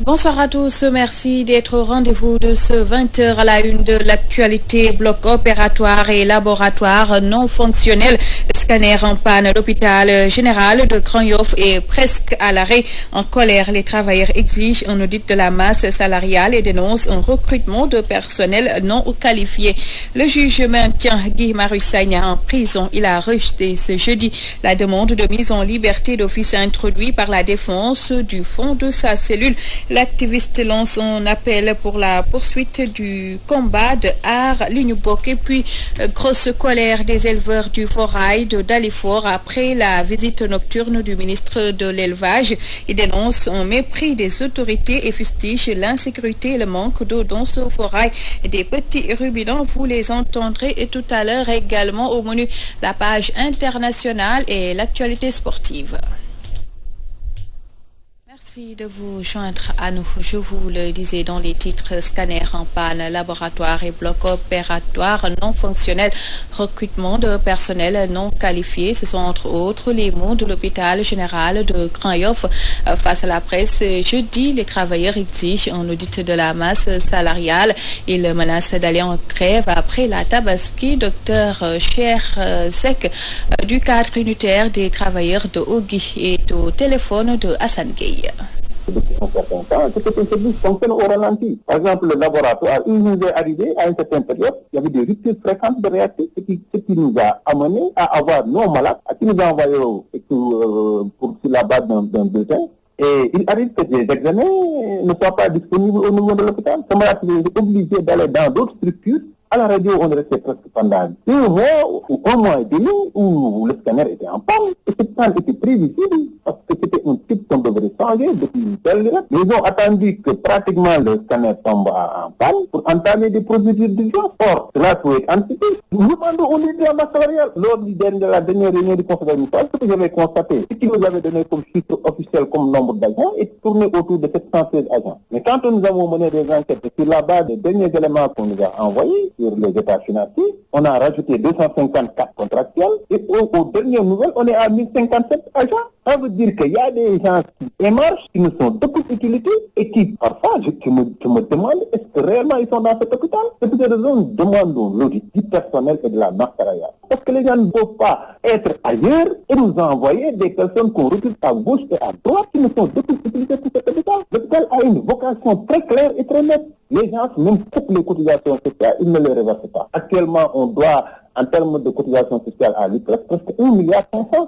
Bonsoir à tous, merci d'être au rendez-vous de ce 20h à la une de l'actualité. Bloc opératoire et laboratoire non fonctionnel. Scanner en panne. L'hôpital général de Grand Yoff est presque à l'arrêt. En colère, les travailleurs exigent un audit de la masse salariale et dénoncent un recrutement de personnel non qualifié. Le juge maintient Guy Marius Sagna en prison. Il a rejeté ce jeudi la demande de mise en liberté d'office introduite par la défense du fond de sa cellule. L'activiste lance un appel pour la poursuite du combat de Aar Li Ñu Bokk. Et puis, grosse colère des éleveurs du Forail de Dalifort après la visite nocturne du ministre de l'Élevage. Ils dénoncent un mépris des autorités et fustigent l'insécurité et le manque d'eau dans ce Forail. Des petits ruminants, vous les entendrez et tout à l'heure également au menu la page internationale et l'actualité sportive. Merci de vous joindre à nous. Je vous le disais dans les titres, scanner en panne, laboratoire et bloc opératoire non fonctionnel, recrutement de personnel non qualifié. Ce sont entre autres les mots de l'hôpital général de Grand Yoff. Face à la presse, jeudi, les travailleurs exigent un audit de la masse salariale. Ils menacent d'aller en grève après la Tabaski. Docteur Cher Sek du cadre unitaire des travailleurs de Ogui est au téléphone de Hassan Gueye. Depuis un certain temps, c'était un service qui fonctionne au ralenti. Par exemple, le laboratoire, il nous est arrivé à une certaine période, il y avait des ruptures fréquentes de réactifs, ce qui nous a amené à avoir nos malades, à qui nous a envoyé sur la base d'un bulletin. Et il arrive que des examens ne soient pas disponibles au niveau de l'hôpital. Ce malade est obligé d'aller dans d'autres structures. À la radio, on restait presque pendant 2 mois ou 1 mois et demi où le scanner était en panne. Et cette panne était prévisible parce que c'était un type qu'on devrait changer depuis une telle date. Ils ont attendu que pratiquement le scanner tombe en panne pour entamer des procédures d'urgence. Or, cela peut être anticipé. Nous demandons au niveau de la masse salariale. Lors de la dernière réunion du conseil municipal, ce que j'avais constaté, ce qui nous avait donné comme chiffre officiel, comme nombre d'agents, est tourné autour de 716 agents. Mais quand nous avons mené des enquêtes sur la base des derniers éléments qu'on nous a envoyés, sur les états financiers, on a rajouté 254 contractuels et aux dernières nouvelles, on est à 1057 agents. Ça veut dire qu'il y a des gens qui émargent, qui ne sont d'aucune utilité et qui, parfois, je me demande, est-ce que réellement ils sont dans cet hôpital? C'est pour cette raison nous demandons l'audit du personnel et de la masse salariale. Parce que les gens ne peuvent pas être ailleurs et nous envoyer des personnes qu'on recrute à gauche et à droite qui ne sont d'aucune utilité pour cet hôpital. L'hôpital a une vocation très claire et très nette. Les gens, même toutes les cotisations sociales, ils ne les reversent pas. Actuellement, on doit, en termes de cotisations sociales à l'IPRES, presque 1,5 milliard.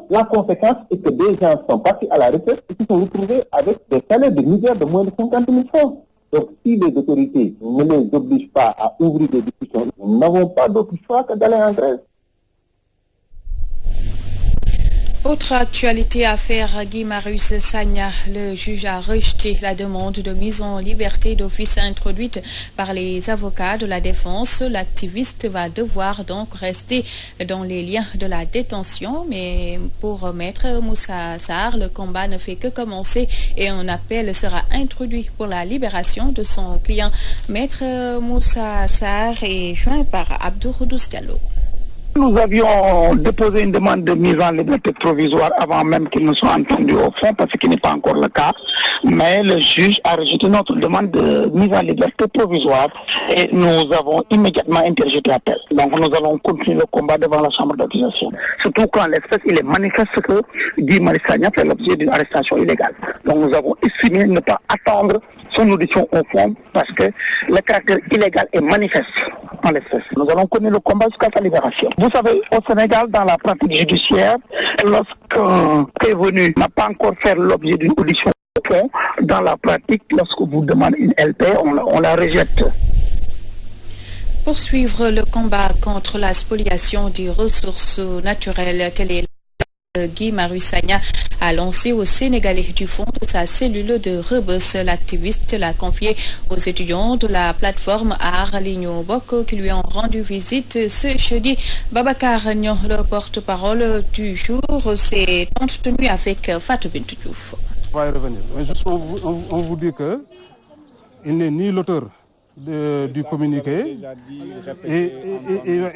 La conséquence est que des gens sont partis à la retraite et se sont retrouvés avec des salaires de misère de moins de 50 000 francs. Donc, si les autorités ne les obligent pas à ouvrir des discussions, nous n'avons pas d'autre choix que d'aller en grève. Autre actualité, affaire Guy Marius Sagna. Le juge a rejeté la demande de mise en liberté d'office introduite par les avocats de la défense. L'activiste va devoir donc rester dans les liens de la détention. Mais pour Maître Moussa Sarr, le combat ne fait que commencer et un appel sera introduit pour la libération de son client. Maître Moussa Sarr est joint par Abdou Khoudous Diallo. Nous avions déposé une demande de mise en liberté provisoire avant même qu'ils ne soient entendus au fond, parce qu'il n'est pas encore le cas. Mais le juge a rejeté notre demande de mise en liberté provisoire et nous avons immédiatement interjeté appel. Donc nous allons continuer le combat devant la chambre d'accusation. Surtout quand l'espèce, il est manifeste que Guy Marius Sagna fait l'objet d'une arrestation illégale. Donc nous avons estimé ne pas attendre son audition au fond parce que le caractère illégal est manifeste en l'espèce. Nous allons connaître le combat jusqu'à sa libération. Vous savez, au Sénégal, dans la pratique judiciaire, lorsqu'un prévenu n'a pas encore fait l'objet d'une audition au fond, dans la pratique, lorsque vous demandez une LP, on la rejette. Poursuivre le combat contre la spoliation des ressources naturelles, tel est Guy Marius Sagna a lancé au Sénégalais du fond de sa cellule de Rebeuss. L'activiste l'a confié aux étudiants de la plateforme Aar Li Ñu Bokk qui lui ont rendu visite ce jeudi. Babacar Niang, le porte-parole du jour, s'est entretenu avec Fatou Bintou Diouf. On va y revenir. Mais juste on vous dit que il n'est ni l'auteur du communiqué et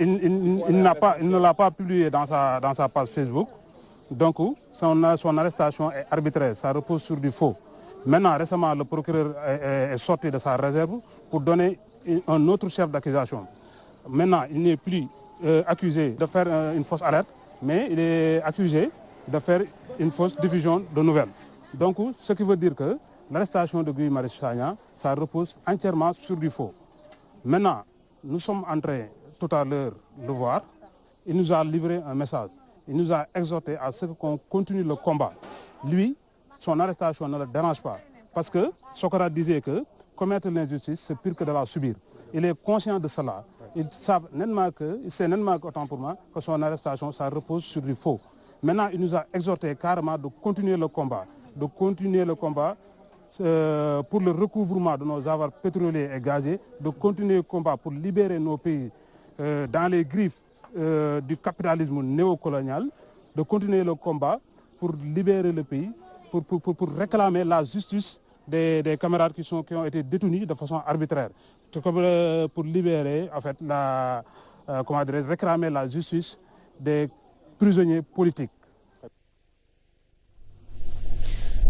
il ne l'a pas publié dans sa page Facebook. Donc son arrestation est arbitraire, ça repose sur du faux. Maintenant, récemment, le procureur est sorti de sa réserve pour donner un autre chef d'accusation. Maintenant, il n'est plus accusé de faire une fausse alerte, mais il est accusé de faire une fausse diffusion de nouvelles. Donc, ce qui veut dire que l'arrestation de Guy Marius Sagna, ça repose entièrement sur du faux. Maintenant, nous sommes en train, tout à l'heure, de le voir. Il nous a livré un message. Il nous a exhorté à ce qu'on continue le combat. Lui, son arrestation ne le dérange pas. Parce que Socrate disait que commettre l'injustice, c'est pire que de la subir. Il est conscient de cela. Il sait nettement autant pour moi, que son arrestation, ça repose sur du faux. Maintenant, il nous a exhorté carrément de continuer le combat. De continuer le combat pour le recouvrement de nos avoirs pétroliers et gaziers, de continuer le combat pour libérer nos pays dans les griffes du capitalisme néocolonial, de continuer le combat pour libérer le pays, pour réclamer la justice des camarades qui ont été détenus de façon arbitraire, pour libérer, en fait, réclamer la justice des prisonniers politiques.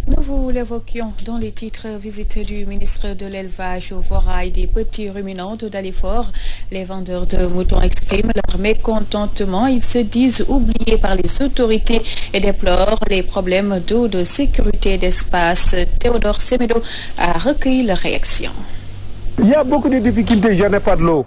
Nous vous l'évoquions dans les titres. Visite du ministre de l'Élevage au volailles des petits ruminants de Dalifort. Les vendeurs de moutons expriment leur mécontentement. Ils se disent oubliés par les autorités et déplorent les problèmes d'eau, de sécurité, d'espace. Théodore Semedo a recueilli leur réaction. Il y a beaucoup de difficultés, il n'y en a pas de l'eau.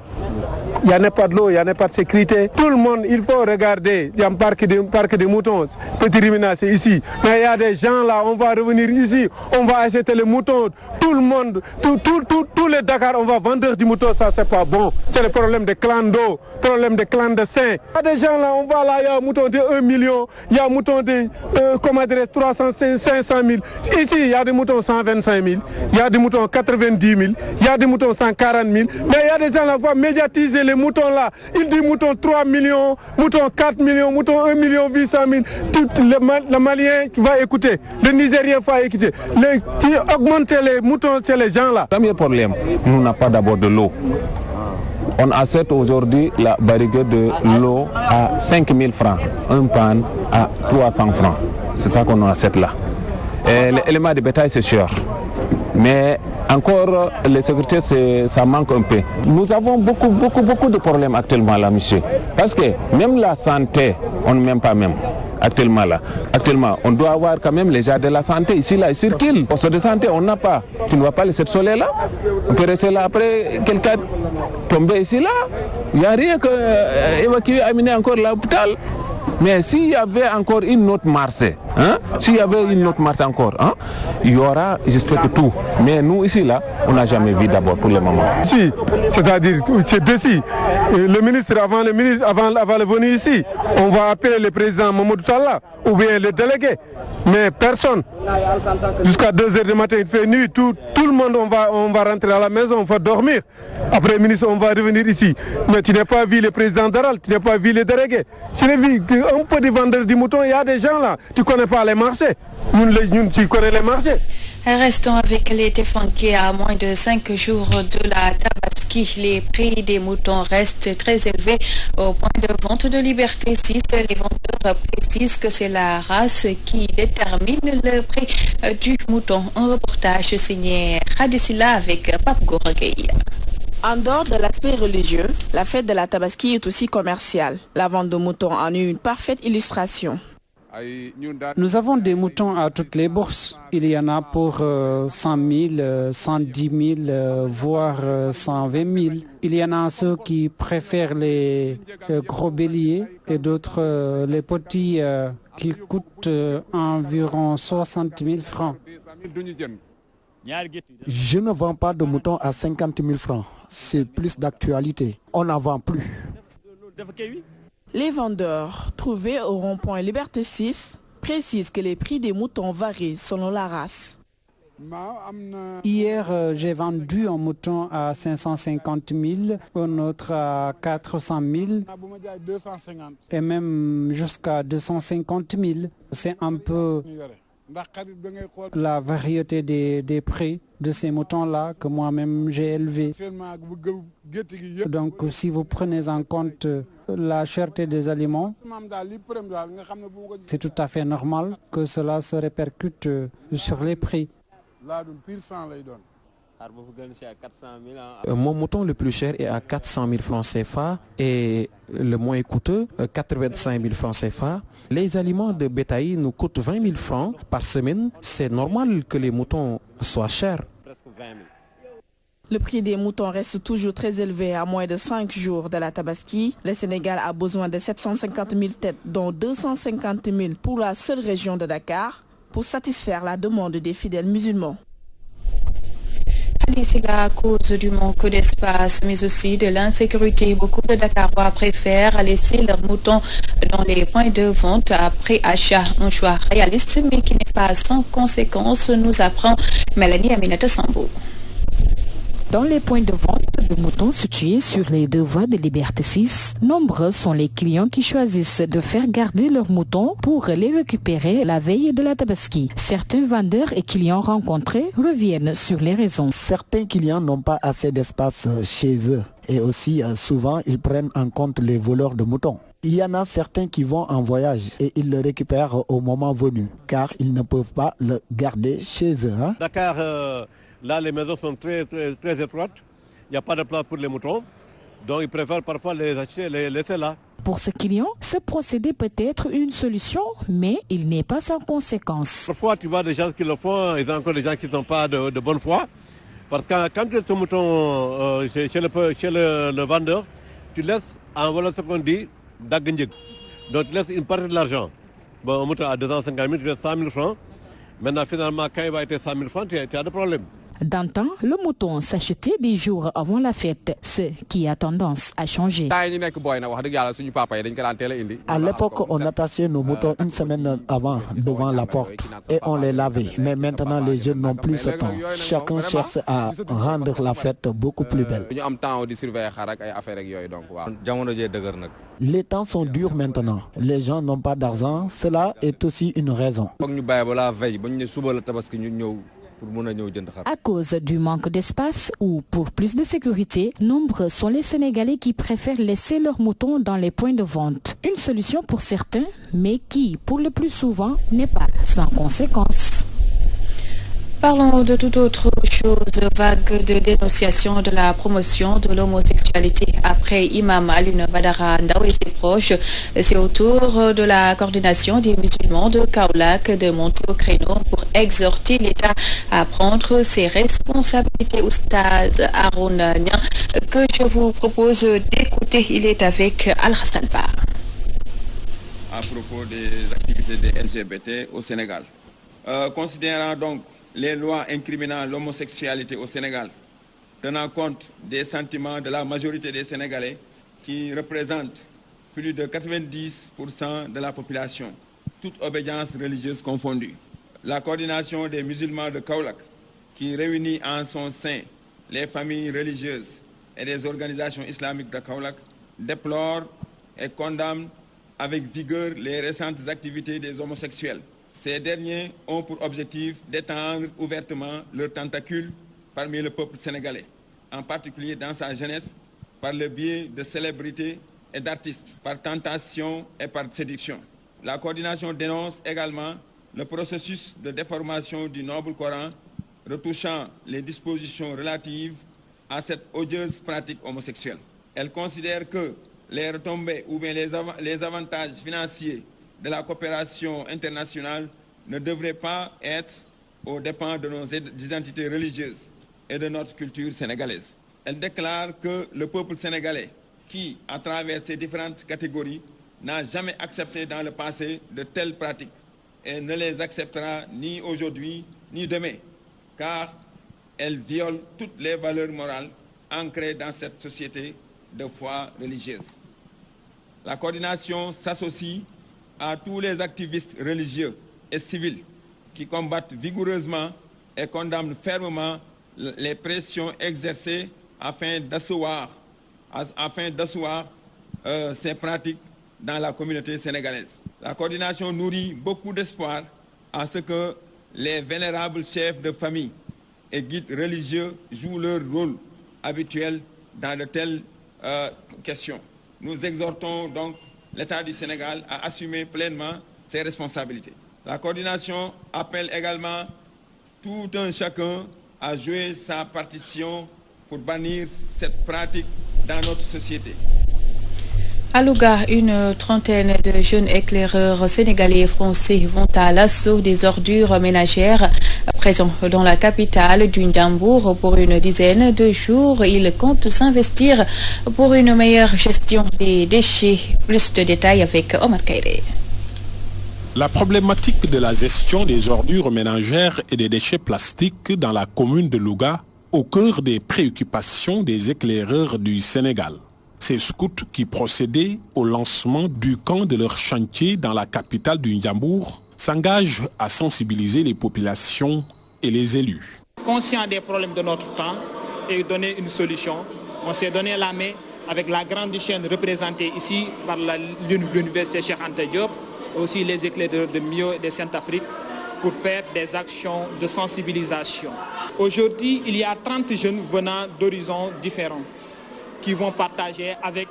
Il n'y en a pas de l'eau, il n'y en a pas de sécurité. Tout le monde, il faut regarder. Il y a un parc de moutons. Petit ruminant, c'est ici. Mais il y a des gens là, on va revenir ici. On va acheter les moutons. Tout le monde, tous les Dakar, on va vendre du mouton. Ça, c'est pas bon. C'est le problème des clans d'eau, problème des clans de saints. Il y a des gens là, on va là, il y a un mouton de 1 million. Il y a un mouton de, 300, 500 000. Ici, il y a des moutons 125 000. Il y a des moutons 90 000. Il y a des moutons 140 000. Mais il y a des gens là, qui vont médiatiser les moutons là. Il dit moutons 3 millions, moutons 4 millions, moutons 1 million 800 000. Tout le Malien va écouter, le Nigérien va écouter. Augmenter les moutons chez les gens là. Le premier problème, nous n'avons pas d'abord de l'eau. On achète aujourd'hui la barrique de l'eau à 5 000 francs, un pan à 300 francs. C'est ça qu'on achète là. L'élément de bétail c'est cher. Mais encore, les sécurités, ça manque un peu. Nous avons beaucoup de problèmes actuellement là, monsieur. Parce que même la santé, on ne m'aime pas même. Actuellement, on doit avoir quand même les gens de la santé ici, là, ils circulent. Poste de santé, on n'a pas. Tu ne vois pas laisser le soleil là. On peut rester là après, quelqu'un tomber ici, là. Il n'y a rien que évacuer, amener encore l'hôpital. Mais s'il y avait encore une autre marché, s'il y avait une autre marché encore, il y aura, j'espère que tout. Mais nous ici, là, on n'a jamais vu d'abord pour le moment. Si, c'est-à-dire, c'est d'ici. Le ministre, avant de venir ici, on va appeler le président Mamadou Talla ou bien le délégué. Mais personne. Jusqu'à 2h du matin, il fait nuit, tout le monde, on va rentrer à la maison, on va dormir. Après le ministre, on va revenir ici. Mais tu n'as pas vu le président d'Aral, tu n'as pas vu les délégués. Tu n'as vu un peu de vendeurs du mouton, il y a des gens là, tu ne connais pas les marchés. Nous, tu connais les marchés. Restons avec les Tefanké. À moins de 5 jours de la Tabaski, les prix des moutons restent très élevés. Au point de vente de Liberté 6, les vendeurs précisent que c'est la race qui détermine le prix du mouton. Un reportage signé Khadisila avec Pape Gourgueil. En dehors de l'aspect religieux, la fête de la Tabaski est aussi commerciale. La vente de moutons en est une parfaite illustration. Nous avons des moutons à toutes les bourses. Il y en a pour 100 000, 110 000, voire 120 000. Il y en a ceux qui préfèrent les gros béliers et d'autres les petits qui coûtent environ 60 000 francs. Je ne vends pas de moutons à 50 000 francs. C'est plus d'actualité. On n'en vend plus. Les vendeurs trouvés au rond-point Liberté 6 précisent que les prix des moutons varient selon la race. Hier, j'ai vendu un mouton à 550 000, un autre à 400 000 et même jusqu'à 250 000. C'est un peu la variété des prix de ces moutons-là que moi-même j'ai élevés. Donc si vous prenez en compte la cherté des aliments, c'est tout à fait normal que cela se répercute sur les prix. Mon mouton le plus cher est à 400 000 francs CFA et le moins coûteux, 85 000 francs CFA. Les aliments de bétail nous coûtent 20 000 francs par semaine. C'est normal que les moutons soient chers. Le prix des moutons reste toujours très élevé à moins de 5 jours de la Tabaski. Le Sénégal a besoin de 750 000 têtes, dont 250 000 pour la seule région de Dakar, pour satisfaire la demande des fidèles musulmans. C'est la cause du manque d'espace, mais aussi de l'insécurité. Beaucoup de Dakarois préfèrent laisser leurs moutons dans les points de vente après achat. Un choix réaliste, mais qui n'est pas sans conséquence, nous apprend Mélanie Aminata Sambo. Dans les points de vente de moutons situés sur les deux voies de Liberté 6, nombreux sont les clients qui choisissent de faire garder leurs moutons pour les récupérer la veille de la Tabaski. Certains vendeurs et clients rencontrés reviennent sur les raisons. Certains clients n'ont pas assez d'espace chez eux et aussi souvent ils prennent en compte les voleurs de moutons. Il y en a certains qui vont en voyage et ils le récupèrent au moment venu car ils ne peuvent pas le garder chez eux. Dakar, là les maisons sont très étroites, il n'y a pas de place pour les moutons, donc ils préfèrent parfois les acheter, les laisser là. Pour ce client, ce procédé peut être une solution, mais il n'est pas sans conséquence. Parfois tu vois des gens qui le font, il y a encore des gens qui ne sont pas de bonne foi, parce que quand tu as ton mouton chez le vendeur, tu laisses en voilà ce qu'on dit, donc tu laisses une partie de l'argent. Bon, un mouton à 250 000, tu laisses 100 000 francs. Maintenant, finalement, quand il va être 100 000 francs, tu as des problèmes. D'antan, le mouton s'achetait des jours avant la fête, ce qui a tendance à changer. À l'époque, on attachait nos moutons une semaine avant devant la porte et on les lavait. Mais maintenant, les jeunes n'ont plus ce temps. Chacun cherche à rendre la fête beaucoup plus belle. Les temps sont durs maintenant. Les gens n'ont pas d'argent. Cela est aussi une raison. À cause du manque d'espace ou pour plus de sécurité, nombreux sont les Sénégalais qui préfèrent laisser leurs moutons dans les points de vente. Une solution pour certains, mais qui, pour le plus souvent, n'est pas sans conséquence. Parlons de toute autre chose. Vague de dénonciation de la promotion de l'homosexualité après Imam Alioune Badara Ndao et ses proches. C'est au tour de la coordination des musulmans de Kaolack de monter au créneau pour exhorter l'État à prendre ses responsabilités. Oustaz Harouna Niang, que je vous propose d'écouter. Il est avec Al-Hassan Ba. À propos des activités des LGBT au Sénégal. Considérant donc les lois incriminant l'homosexualité au Sénégal, tenant compte des sentiments de la majorité des Sénégalais qui représentent plus de 90% de la population, toute obédience religieuse confondue. La coordination des musulmans de Kaolack, qui réunit en son sein les familles religieuses et les organisations islamiques de Kaolack, déplore et condamne avec vigueur les récentes activités des homosexuels. Ces derniers ont pour objectif d'étendre ouvertement leurs tentacules parmi le peuple sénégalais, en particulier dans sa jeunesse, par le biais de célébrités et d'artistes, par tentation et par séduction. La coordination dénonce également le processus de déformation du noble Coran, retouchant les dispositions relatives à cette odieuse pratique homosexuelle. Elle considère que les retombées ou bien les avantages financiers de la coopération internationale ne devrait pas être aux dépens de nos identités religieuses et de notre culture sénégalaise. Elle déclare que le peuple sénégalais, qui, à travers ces différentes catégories, n'a jamais accepté dans le passé de telles pratiques et ne les acceptera ni aujourd'hui ni demain, car elles violent toutes les valeurs morales ancrées dans cette société de foi religieuse. La coordination s'associe à tous les activistes religieux et civils qui combattent vigoureusement et condamnent fermement les pressions exercées afin d'asseoir ces pratiques dans la communauté sénégalaise. La coordination nourrit beaucoup d'espoir à ce que les vénérables chefs de famille et guides religieux jouent leur rôle habituel dans de telles questions. Nous exhortons donc l'État du Sénégal à assumer pleinement ses responsabilités. La coordination appelle également tout un chacun a joué sa partition pour bannir cette pratique dans notre société. À Louga, une trentaine de jeunes éclaireurs sénégalais et français vont à l'assaut des ordures ménagères présents dans la capitale du Ndiambour pour une dizaine de jours. Ils comptent s'investir pour une meilleure gestion des déchets. Plus de détails avec Omar Kairé. La problématique de la gestion des ordures ménagères et des déchets plastiques dans la commune de Louga au cœur des préoccupations des éclaireurs du Sénégal. Ces scouts qui procédaient au lancement du camp de leur chantier dans la capitale du Ndiambour s'engagent à sensibiliser les populations et les élus. Conscient des problèmes de notre temps et donner une solution, on s'est donné la main avec la grande chaîne représentée ici par l'université Cheikh Anta Diop, aussi les éclaireurs de Mio et de Sainte-Afrique, pour faire des actions de sensibilisation. Aujourd'hui, il y a 30 jeunes venant d'horizons différents qui vont partager avec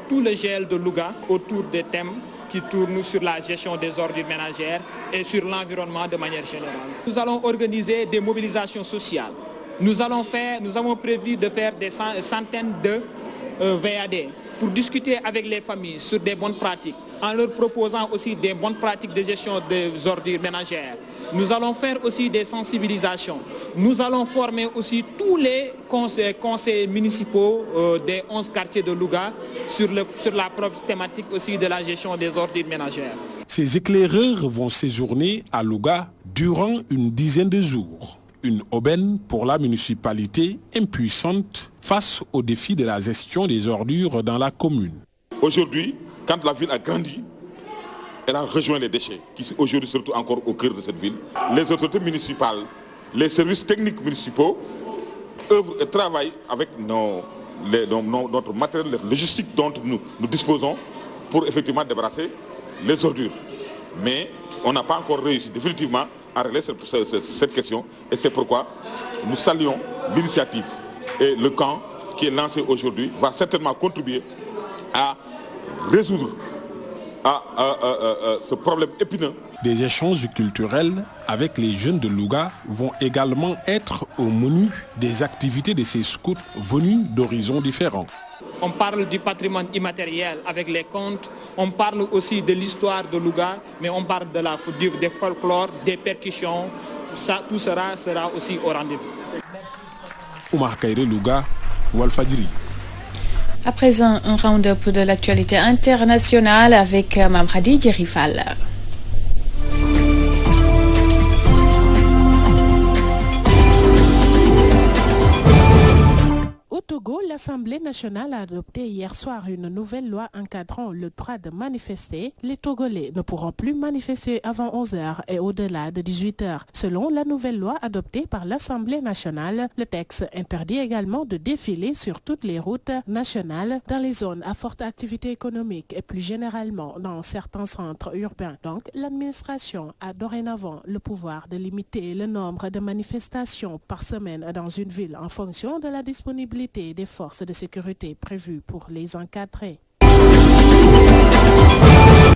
tout le GL de Louga autour des thèmes qui tournent sur la gestion des ordures ménagères et sur l'environnement de manière générale. Nous allons organiser des mobilisations sociales. Nous avons prévu de faire des centaines de VAD pour discuter avec les familles sur des bonnes pratiques, en leur proposant aussi des bonnes pratiques de gestion des ordures ménagères. Nous allons faire aussi des sensibilisations. Nous allons former aussi tous les conseils municipaux des 11 quartiers de Louga sur la propre thématique aussi de la gestion des ordures ménagères. Ces éclaireurs vont séjourner à Louga durant une dizaine de jours. Une aubaine pour la municipalité impuissante face au défi de la gestion des ordures dans la commune. Aujourd'hui, quand la ville a grandi, elle a rejoint les déchets, qui aujourd'hui se retrouvent encore au cœur de cette ville. Les autorités municipales, les services techniques municipaux œuvrent et travaillent avec notre matériel logistique dont nous disposons pour effectivement débarrasser les ordures. Mais on n'a pas encore réussi définitivement à régler cette question et c'est pourquoi nous saluons l'initiative et le camp qui est lancé aujourd'hui va certainement contribuer à résoudre ce problème épineux. Des échanges culturels avec les jeunes de Louga vont également être au menu des activités de ces scouts venus d'horizons différents. On parle du patrimoine immatériel avec les contes, on parle aussi de l'histoire de Louga, mais on parle des folklore, des percussions, tout sera aussi au rendez-vous. Omar Kairé, Louga, Walfadjri. À présent, un round-up de l'actualité internationale avec Mamradi Djerifal. Au Togo, l'Assemblée nationale a adopté hier soir une nouvelle loi encadrant le droit de manifester. Les Togolais ne pourront plus manifester avant 11h et au-delà de 18h. Selon la nouvelle loi adoptée par l'Assemblée nationale, le texte interdit également de défiler sur toutes les routes nationales dans les zones à forte activité économique et plus généralement dans certains centres urbains. Donc, l'administration a dorénavant le pouvoir de limiter le nombre de manifestations par semaine dans une ville en fonction de la disponibilité des forces de sécurité prévues pour les encadrer.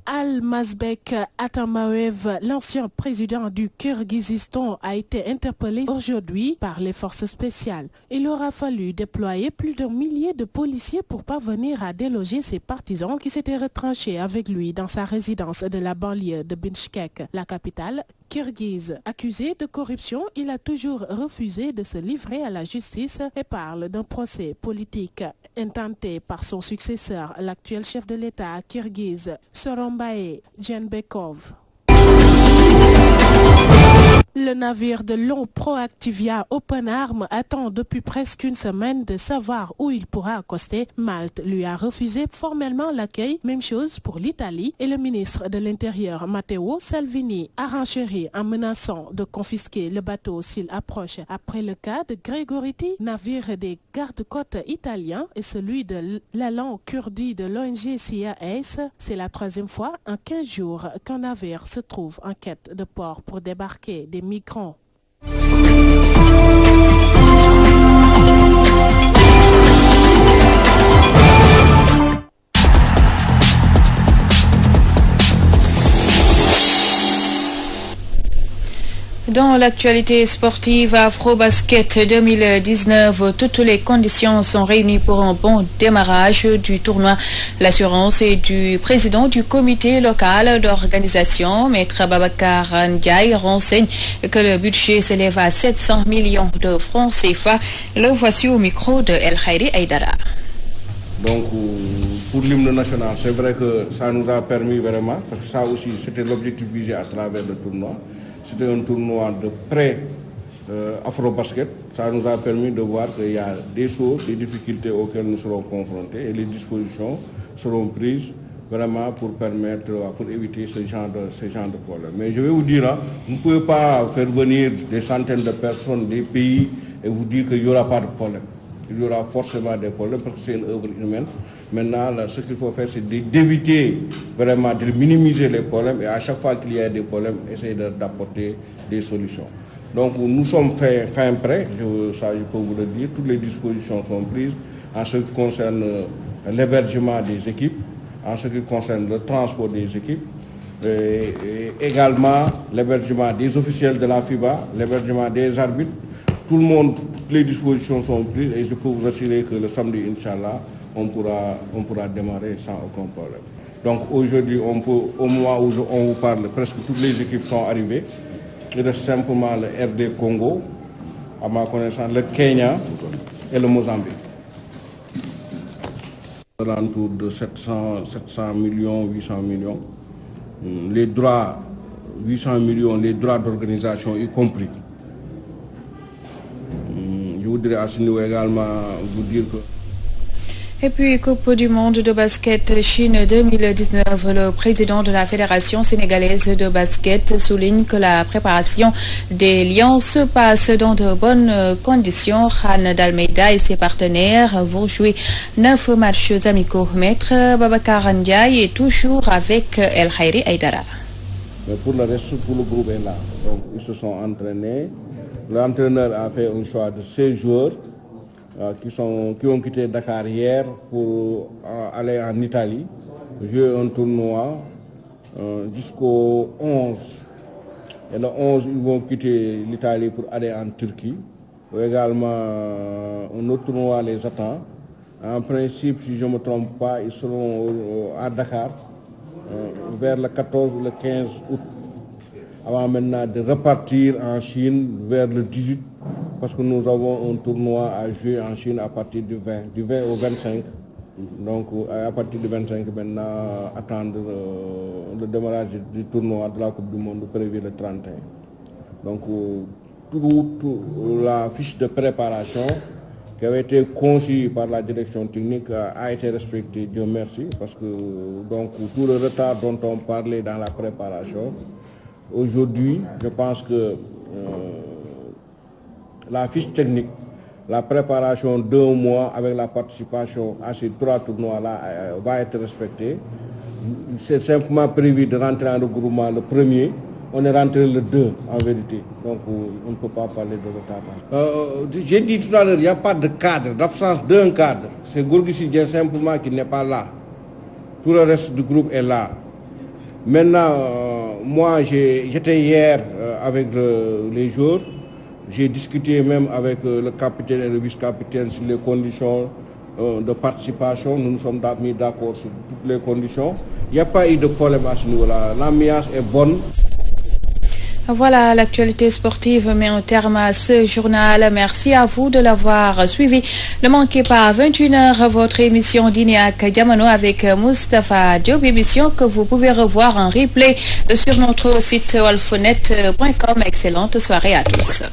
Almazbek Atamaev, l'ancien président du Kirghizistan, a été interpellé aujourd'hui par les forces spéciales. Il aura fallu déployer plus d'un millier de policiers pour parvenir à déloger ses partisans qui s'étaient retranchés avec lui dans sa résidence de la banlieue de Bishkek, la capitale kirghize. Accusé de corruption, il a toujours refusé de se livrer à la justice et parle d'un procès politique intenté par son successeur, l'actuel chef de l'État kirghize, Soronbay Jeenbekov. Le navire de long Proactivia Open Arms attend depuis presque une semaine de savoir où il pourra accoster. Malte lui a refusé formellement l'accueil. Même chose pour l'Italie et le ministre de l'Intérieur Matteo Salvini a renchéri en menaçant de confisquer le bateau s'il approche. Après le cas de Gregoriti, navire des gardes-côtes italiens, et celui de l'Alan Kurdi de l'ONG CIAS, c'est la troisième fois en 15 jours qu'un navire se trouve en quête de port pour débarquer des migrants. Dans l'actualité sportive, Afrobasket 2019, toutes les conditions sont réunies pour un bon démarrage du tournoi. L'assurance est du président du comité local d'organisation, Maître Babacar Ndiaye, renseigne que le budget s'élève à 700 millions de francs CFA. Le voici au micro de El Khairi Aïdara. Donc pour l'hymne national, c'est vrai que ça nous a permis vraiment, parce que ça aussi c'était l'objectif visé à travers le tournoi. C'était un tournoi de pré-Afrobasket. Ça nous a permis de voir qu'il y a des choses, des difficultés auxquelles nous serons confrontés et les dispositions seront prises vraiment pour permettre, pour éviter ce genre de problème. Mais je vais vous dire, vous ne pouvez pas faire venir des centaines de personnes des pays et vous dire qu'il n'y aura pas de problème. Il y aura forcément des problèmes parce que c'est une œuvre humaine. Maintenant, ce qu'il faut faire, c'est d'éviter vraiment de minimiser les problèmes et à chaque fois qu'il y a des problèmes, essayer d'apporter des solutions. Donc nous sommes fin prêts, ça je peux vous le dire, toutes les dispositions sont prises en ce qui concerne l'hébergement des équipes, en ce qui concerne le transport des équipes, et également l'hébergement des officiels de la FIBA, l'hébergement des arbitres. Tout le monde, toutes les dispositions sont prises et je peux vous assurer que le samedi, Inch'Allah, on pourra démarrer sans aucun problème. Donc aujourd'hui, au moment où on vous parle, presque toutes les équipes sont arrivées. Il reste simplement le RD Congo, à ma connaissance, le Kenya et le Mozambique. Autour de 700 millions, 800 millions. Les droits, 800 millions, les droits d'organisation y compris. Je voudrais à ce niveau également vous dire que... Et puis, Coupe du monde de basket Chine 2019, le président de la Fédération sénégalaise de basket souligne que la préparation des Lions se passe dans de bonnes conditions. Khan Dalmeida et ses partenaires vont jouer 9 matchs amicaux. Maître Babacar Ndiaye est toujours avec El Khairi Aïdara. Mais pour le reste, tout le groupe est là. Donc, ils se sont entraînés. L'entraîneur a fait un choix de 16 joueurs qui ont quitté Dakar hier pour aller en Italie, jouer un tournoi jusqu'au 11. Et le 11, ils vont quitter l'Italie pour aller en Turquie. Également, un autre tournoi les attend. En principe, si je ne me trompe pas, ils seront à Dakar vers le 14 ou le 15 août. Avant maintenant de repartir en Chine vers le 18, parce que nous avons un tournoi à jouer en Chine à partir du 20 au 25. Donc à partir du 25 maintenant, attendre le démarrage du tournoi de la Coupe du Monde prévu le 31. Donc toute la fiche de préparation qui avait été conçue par la direction technique a été respectée, Dieu merci, parce que donc tout le retard dont on parlait dans la préparation, aujourd'hui, je pense que la fiche technique, la préparation d'1 mois avec la participation à ces 3 tournois-là va être respectée. C'est simplement prévu de rentrer en regroupement le premier. On est rentré le 2 en vérité. Donc on ne peut pas parler de retard. J'ai dit tout à l'heure, il n'y a pas de cadre, d'absence d'un cadre. C'est Gorgui Sidien simplement qui n'est pas là. Tout le reste du groupe est là. Maintenant, moi j'étais hier avec les joueurs, j'ai discuté même avec le capitaine et le vice-capitaine sur les conditions de participation. Nous nous sommes mis d'accord sur toutes les conditions. Il n'y a pas eu de problème à ce niveau-là. L'ambiance est bonne. Voilà, l'actualité sportive met un terme à ce journal. Merci à vous de l'avoir suivi. Ne manquez pas à 21h votre émission Dîner à Diamano avec Moustapha Diop, émission que vous pouvez revoir en replay sur notre site walfonet.com. Excellente soirée à tous.